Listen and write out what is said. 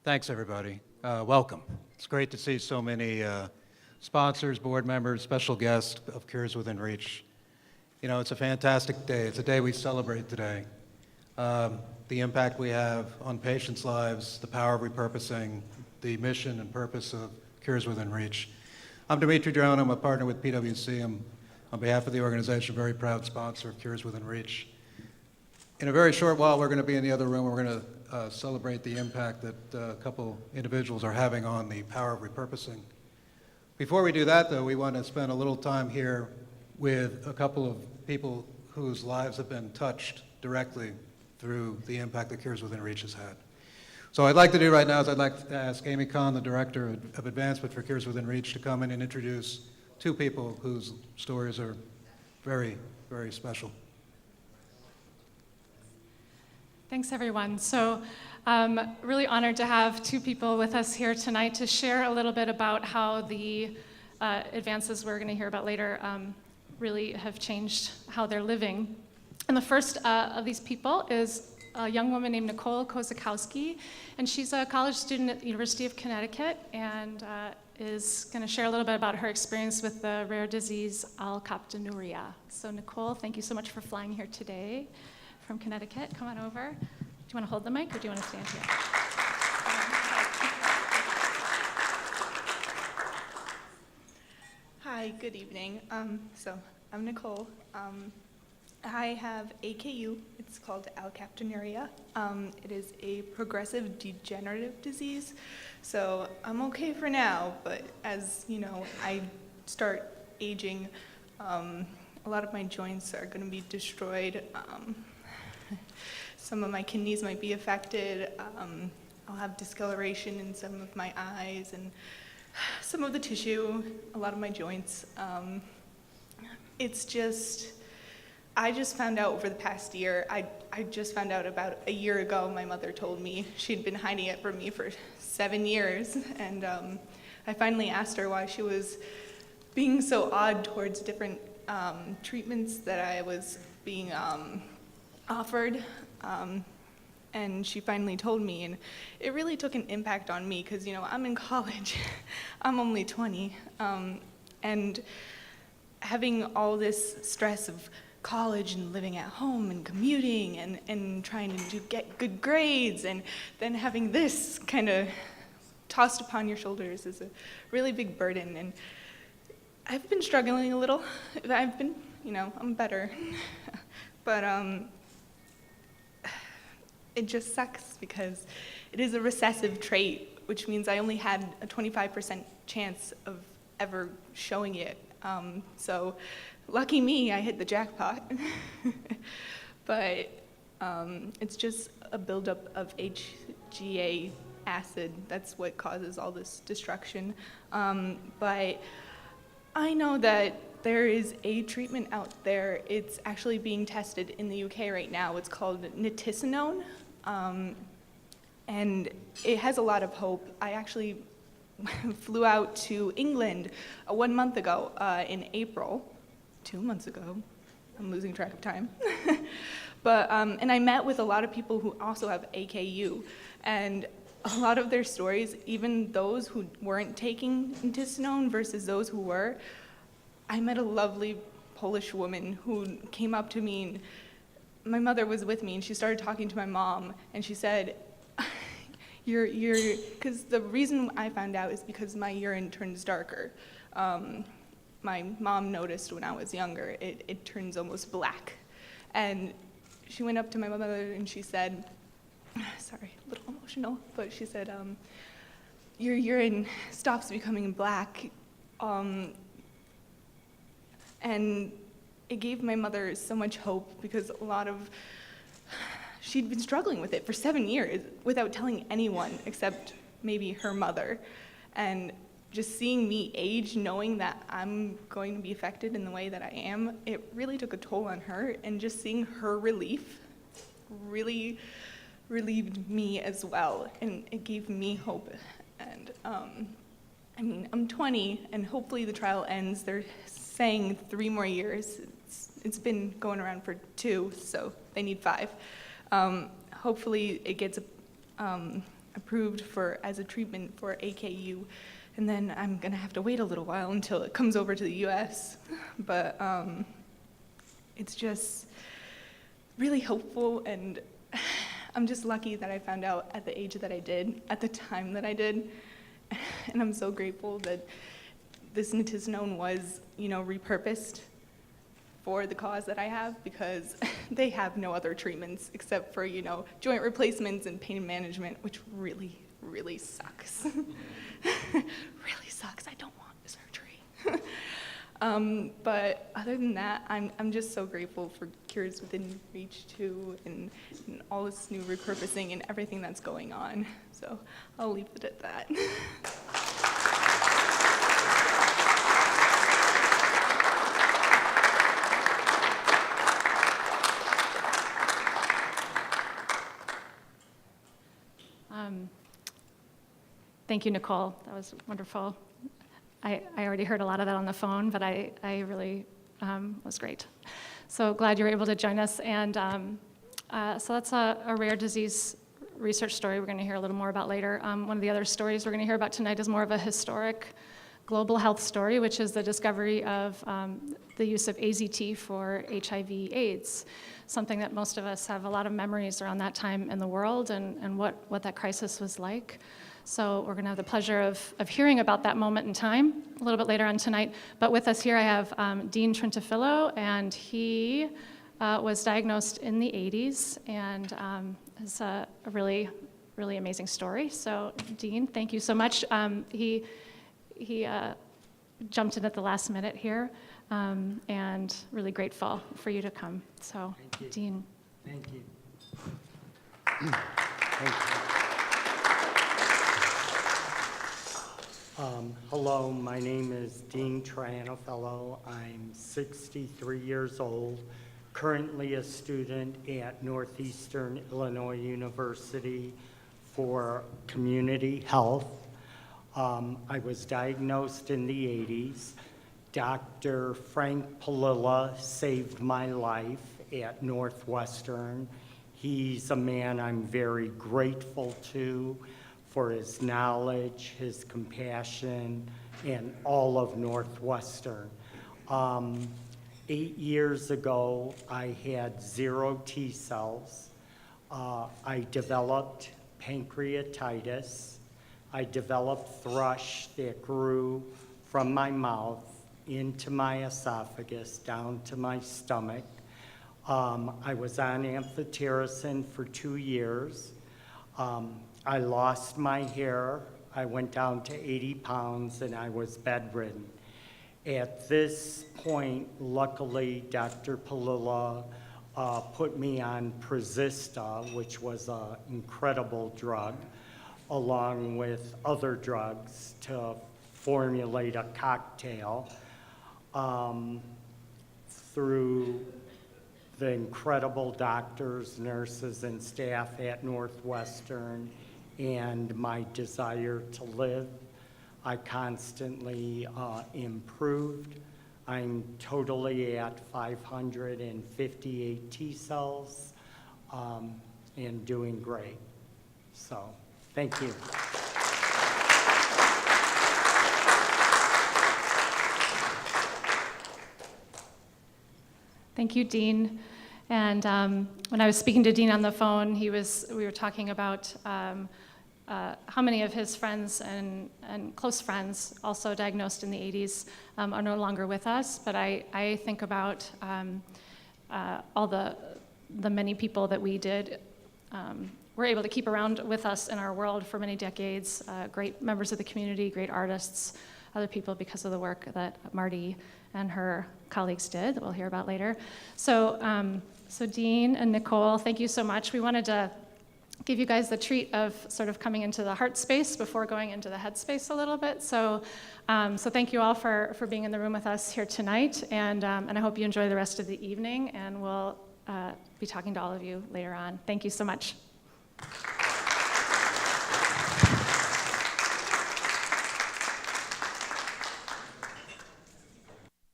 Thanks, everybody. Welcome. It's great to see so many sponsors, board members, special guests of Cures Within Reach. You know, it's a fantastic day. It's a day we celebrate today. The impact we have on patients' lives, the power of repurposing, the mission and purpose of Cures Within Reach. I'm Dimitri Drone. I'm a partner with PwC. I'm, on behalf of the organization, a very proud sponsor of Cures Within Reach. In a very short while, we're going to be in the other room. We're going to celebrate the impact that a couple individuals are having on the power of repurposing. Before we do that, though, we want to spend a little time here with a couple of people whose lives have been touched directly through the impact that Cures Within Reach has had. So what I'd like to do right now is I'd like to ask Amy Kahn, the Director of Advancement for Cures Within Reach, to come in and introduce two people whose stories are very, very special. Thanks, everyone. So really honored to have two people with us here tonight to share a little bit about how the advances we're going to hear about later really have changed how they're living. And the first of these people is a young woman named Nicole Kozakowski, and she's a college student at the University of Connecticut and is going to share a little bit about her experience with the rare disease alkaptonuria. So Nicole, thank you so much for flying here today from Connecticut. Come on over. Do you want to hold the mic or do you want to stand here? Hi, good evening. So I'm Nicole. I have AKU. It's called alkaptonuria. It is a progressive degenerative disease. So I'm okay for now, but as you know, I start aging, a lot of my joints are going to be destroyed. Some of my kidneys might be affected. I'll have discoloration in some of my eyes and some of the tissue, a lot of my joints. It's just, I just found out over the past year, I just found out about a year ago, my mother told me she'd been hiding it from me for 7 years, and I finally asked her why she was being so odd towards different treatments that I was being offered, and she finally told me, and it really took an impact on me because, you know, I'm in college, I'm only 20, and having all this stress of college and living at home and commuting and trying to get good grades and then having this kind of tossed upon your shoulders is a really big burden, and I've been struggling a little. I've been, you know, I'm better, but it just sucks because it is a recessive trait, which means I only had a 25% chance of ever showing it. So lucky me, I hit the jackpot. But it's just a buildup of HGA acid. That's what causes all this destruction. But I know that there is a treatment out there. It's actually being tested in the UK right now. It's called nitisinone, and it has a lot of hope. I actually flew out to England 1 month ago in April, 2 months ago. I'm losing track of time. But, and I met with a lot of people who also have AKU, and a lot of their stories, even those who weren't taking nitisinone versus those who were, I met a lovely Polish woman who came up to me, and my mother was with me, and she started talking to my mom, and she said, because the reason I found out is because my urine turns darker. My mom noticed when I was younger, it turns almost black. And she went up to my mother and she said, sorry, a little emotional, but she said, your urine stops becoming black. And it gave my mother so much hope because she'd been struggling with it for 7 years without telling anyone except maybe her mother. And just seeing me age, knowing that I'm going to be affected in the way that I am, it really took a toll on her. And just seeing her relief really relieved me as well. And it gave me hope. And I mean, I'm 20, and hopefully the trial ends. They're saying 3 more years. It's been going around for 2, so they need 5. Hopefully it gets approved for as a treatment for AKU, and then I'm gonna have to wait a little while until it comes over to the US. But it's just really hopeful, and I'm just lucky that I found out at the age that I did, at the time that I did, and I'm so grateful that this nitisinone was, repurposed for the cause that I have, because they have no other treatments except for, joint replacements and pain management, which really, really sucks. Really sucks. I don't want surgery. But other than that, I'm just so grateful for Cures Within Reach too, and all this new repurposing and everything that's going on. So I'll leave it at that. Thank you, Nicole. That was wonderful. I already heard a lot of that on the phone, but I really was great. So glad you were able to join us. And so that's a rare disease research story we're going to hear a little more about later. One of the other stories we're going to hear about tonight is more of a historic global health story, which is the discovery of the use of AZT for HIV/AIDS, something that most of us have a lot of memories around that time in the world and what that crisis was like. So we're going to have the pleasure of hearing about that moment in time a little bit later on tonight. But with us here, I have Dean Trentafillo, and he was diagnosed in the 80s, and is a really, really amazing story. So Dean, thank you so much. He jumped in at the last minute here, and really grateful for you to come. So, Thank you. Dean. Thank you. Thank you. Hello, my name is Dean Trentafillo. I'm 63 years old, currently a student at Northeastern Illinois University for community health. I was diagnosed in the 80s. Dr. Frank Palilla saved my life at Northwestern. He's a man I'm very grateful to for his knowledge, his compassion, and all of Northwestern. 8 years ago, I had 0 T cells. I developed pancreatitis. I developed thrush that grew from my mouth into my esophagus, down to my stomach. I was on amphotericin for 2 years. I lost my hair. I went down to 80 pounds, and I was bedridden. At this point, luckily, Dr. Palilla put me on Prozista, which was an incredible drug, along with other drugs to formulate a cocktail. Through the incredible doctors, nurses, and staff at Northwestern, and my desire to live, I constantly improved. I'm totally at 558 T cells and doing great. So, thank you. Thank you, Dean. And when I was speaking to Dean on the phone, we were talking about how many of his friends and close friends, also diagnosed in the 80s, are no longer with us. But I think about all the many people that we were able to keep around with us in our world for many decades, great members of the community, great artists, other people because of the work that Marty and her colleagues did that we'll hear about later. So, so Dean and Nicole, thank you so much. We wanted to give you guys the treat of sort of coming into the heart space before going into the head space a little bit. So, so thank you all for being in the room with us here tonight, and I hope you enjoy the rest of the evening, and we'll be talking to all of you later on. Thank you so much.